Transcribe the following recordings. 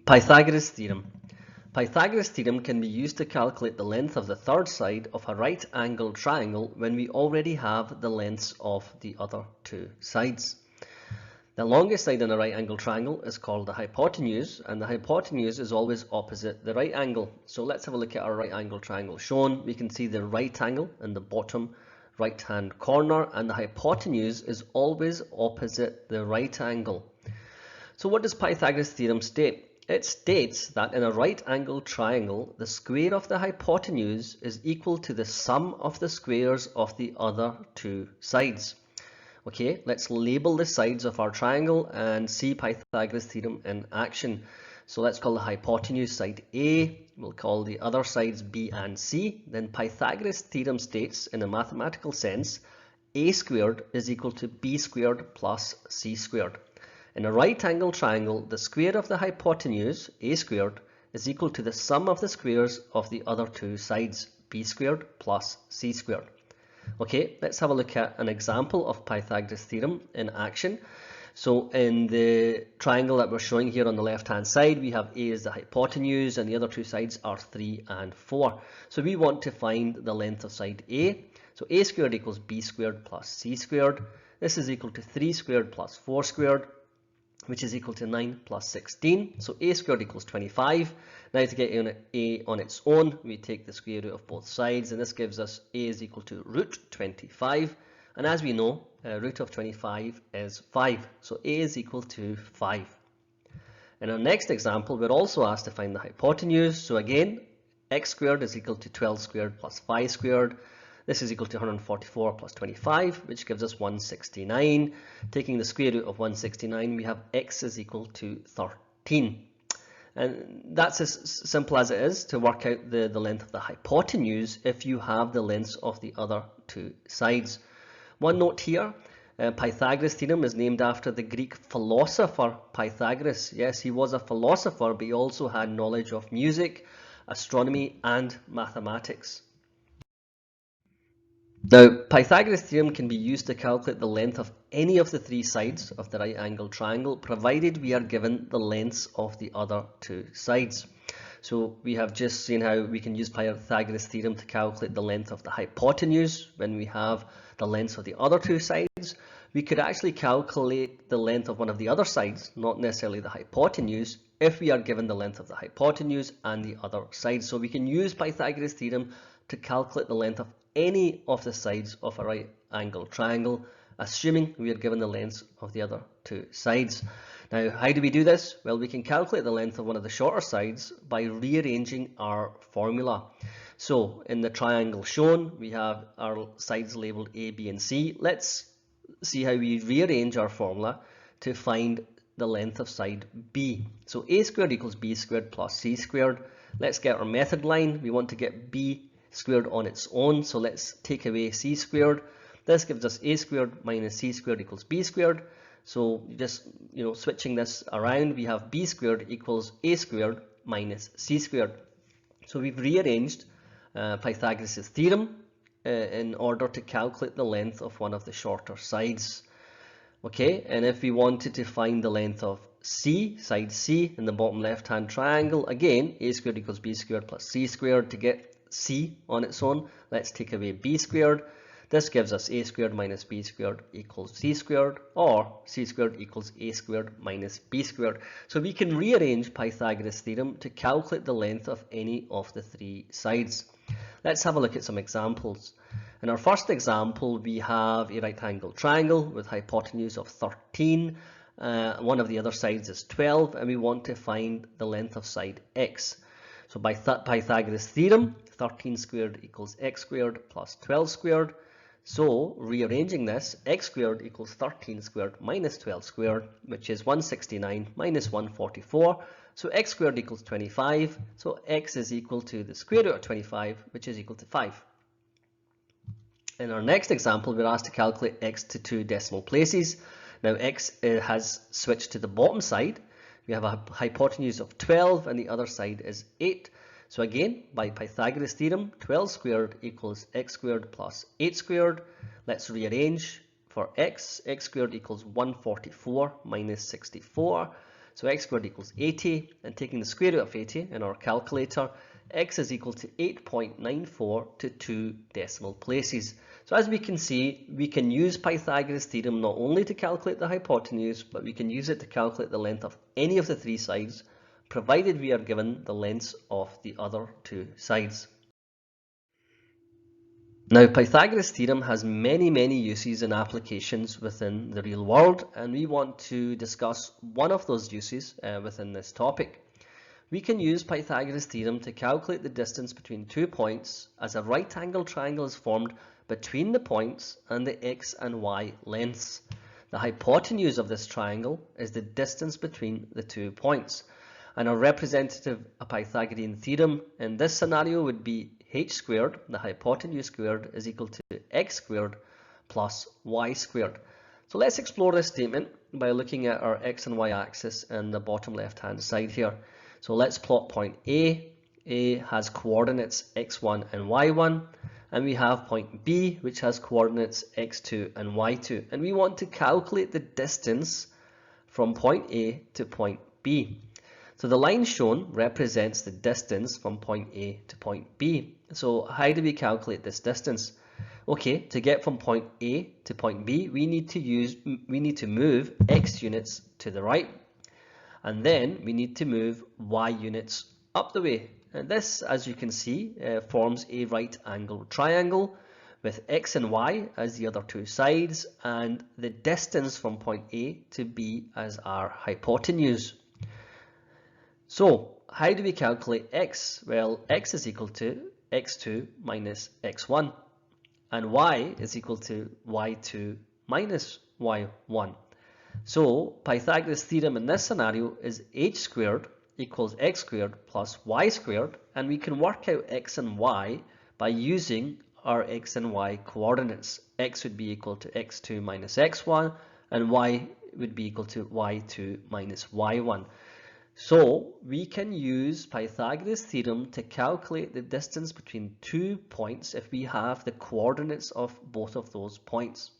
Pythagoras Theorem. Pythagoras Theorem can be used to calculate the length of the third side of a right-angled triangle when we already have the lengths of the other two sides. The longest side in a right-angled triangle is called the hypotenuse, and the hypotenuse is always opposite the right angle. So let's have a look at our right-angled triangle shown. We can see the right angle in the bottom right-hand corner, and the hypotenuse is always opposite the right angle. So what does Pythagoras theorem state? It states that in a right-angled triangle, the square of the hypotenuse is equal to the sum of the squares of the other two sides. Okay, let's label the sides of our triangle and see Pythagoras theorem in action. So let's call the hypotenuse side A, we'll call the other sides B and C. Then Pythagoras theorem states, in a mathematical sense, A squared is equal to B squared plus C squared. In a right-angled triangle, the square of the hypotenuse, A squared, is equal to the sum of the squares of the other two sides, B squared plus C squared. Okay, let's have a look at an example of Pythagoras theorem in action. So in the triangle that we're showing here on the left-hand side, we have A as the hypotenuse and the other two sides are 3 and 4. So we want to find the length of side A. So A squared equals B squared plus C squared. This is equal to 3 squared plus 4 squared, which is equal to 9 plus 16. So A squared equals 25. Now to get A on its own, we take the square root of both sides, and this gives us A is equal to root 25. And as we know, root of 25 is 5. So A is equal to 5. In our next example, we're also asked to find the hypotenuse. So again, x squared is equal to 12 squared plus 5 squared. This is equal to 144 plus 25, which gives us 169. Taking the square root of 169, we have x is equal to 13. And that's as simple as it is to work out the length of the hypotenuse if you have the lengths of the other two sides. One note here, Pythagoras theorem is named after the Greek philosopher Pythagoras. Yes, he was a philosopher, but he also had knowledge of music, astronomy, and mathematics. Now, Pythagoras theorem can be used to calculate the length of any of the three sides of the right-angled triangle, provided we are given the lengths of the other two sides. So we have just seen how we can use Pythagoras theorem to calculate the length of the hypotenuse when we have the lengths of the other two sides. We could actually calculate the length of one of the other sides, not necessarily the hypotenuse, if we are given the length of the hypotenuse and the other sides. So we can use Pythagoras theorem to calculate the length of any of the sides of a right-angled triangle, assuming we are given the lengths of the other two sides. Now, how do we do this? Well, we can calculate the length of one of the shorter sides by rearranging our formula. So, in the triangle shown, we have our sides labelled A, B, and C. Let's see how we rearrange our formula to find the length of side B. So, A squared equals B squared plus C squared. Let's get our method line. We want to get B squared on its own, so let's take away C squared. This gives us A squared minus C squared equals B squared. So just switching this around, we have B squared equals A squared minus C squared. So we've rearranged Pythagoras' theorem in order to calculate the length of one of the shorter sides. Okay, and if we wanted to find the length of C, side C in the bottom left hand triangle, again A squared equals B squared plus C squared. To get C on its own, let's take away B squared. This gives us A squared minus B squared equals C squared, or C squared equals A squared minus B squared. So we can rearrange Pythagoras theorem to calculate the length of any of the three sides. Let's have a look at some examples. In our first example, we have a right-angled triangle with hypotenuse of 13. One of the other sides is 12, and we want to find the length of side X. So by Pythagoras theorem, 13 squared equals x squared plus 12 squared. So rearranging this, x squared equals 13 squared minus 12 squared, which is 169 minus 144. So x squared equals 25. So x is equal to the square root of 25, which is equal to 5. In our next example, we're asked to calculate x to 2 decimal places. Now x has switched to the bottom side. We have a hypotenuse of 12 and the other side is 8. So again, by Pythagoras theorem, 12 squared equals x squared plus 8 squared. Let's rearrange for x. X squared equals 144 minus 64. So x squared equals 80, and taking the square root of 80 in our calculator, x is equal to 8.94 to 2 decimal places. So as we can see, we can use Pythagoras theorem not only to calculate the hypotenuse, but we can use it to calculate the length of any of the three sides, provided we are given the lengths of the other two sides. Now, Pythagoras theorem has many uses and applications within the real world, and we want to discuss one of those uses within this topic. We can use Pythagoras theorem to calculate the distance between 2 points as a right angle triangle is formed between the points and the x and y lengths. The hypotenuse of this triangle is the distance between the 2 points, and a representative of Pythagorean theorem in this scenario would be h squared, the hypotenuse squared, is equal to x squared plus y squared. So let's explore this statement by looking at our x and y axis in the bottom left hand side here. So let's plot point A. A has coordinates x1 and y1, and we have point B, which has coordinates x2 and y2, and we want to calculate the distance from point A to point B. So the line shown represents the distance from point A to point B. So how do we calculate this distance? Okay, to get from point A to point B, we need to move x units to the right, and then we need to move y units up the way. And this, as you can see, forms a right angle triangle with x and y as the other two sides, and the distance from point A to B as our hypotenuse. So how do we calculate x? Well, x is equal to x2 minus x1, and y is equal to y2 minus y1. So Pythagoras theorem in this scenario is h squared equals x squared plus y squared, and we can work out x and y by using our x and y coordinates. X would be equal to x2 minus x1, and y would be equal to y2 minus y1. So we can use Pythagoras theorem to calculate the distance between 2 points if we have the coordinates of both of those points.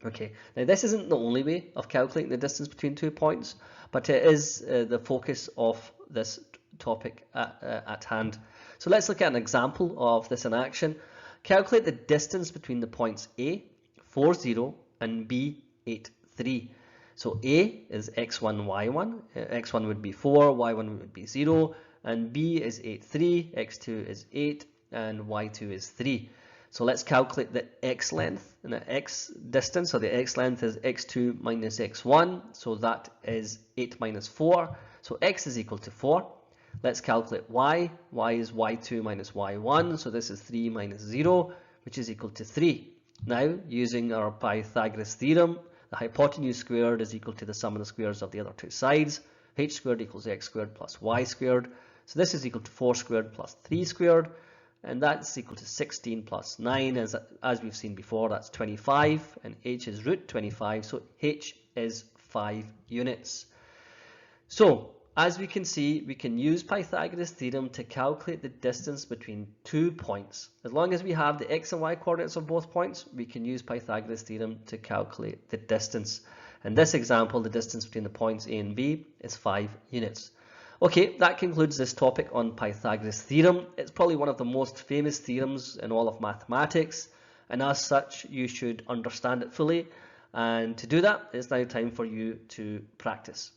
Okay, now this isn't the only way of calculating the distance between 2 points, but it is the focus of this topic at hand. So let's look at an example of this in action. Calculate the distance between the points A, 4, 0, and B, 8, 3. So A is x1, y1, x1 would be 4, y1 would be 0, and B is 8, 3, x2 is 8, and y2 is 3. So let's calculate the x length, and the x distance, so the x length is x2 minus x1, so that is 8 minus 4, so x is equal to 4. Let's calculate y, y is y2 minus y1, so this is 3 minus 0, which is equal to 3. Now, using our Pythagoras theorem, the hypotenuse squared is equal to the sum of the squares of the other two sides. H squared equals x squared plus y squared. So this is equal to 4 squared plus 3 squared. And that's equal to 16 plus 9. As we've seen before, that's 25. And h is root 25. So h is 5 units. So, as we can see, we can use Pythagoras theorem to calculate the distance between 2 points. As long as we have the x and y coordinates of both points, we can use Pythagoras theorem to calculate the distance. In this example, the distance between the points A and B is 5 units. Okay, that concludes this topic on Pythagoras theorem. It's probably one of the most famous theorems in all of mathematics, and as such, you should understand it fully. And to do that, it's now time for you to practice.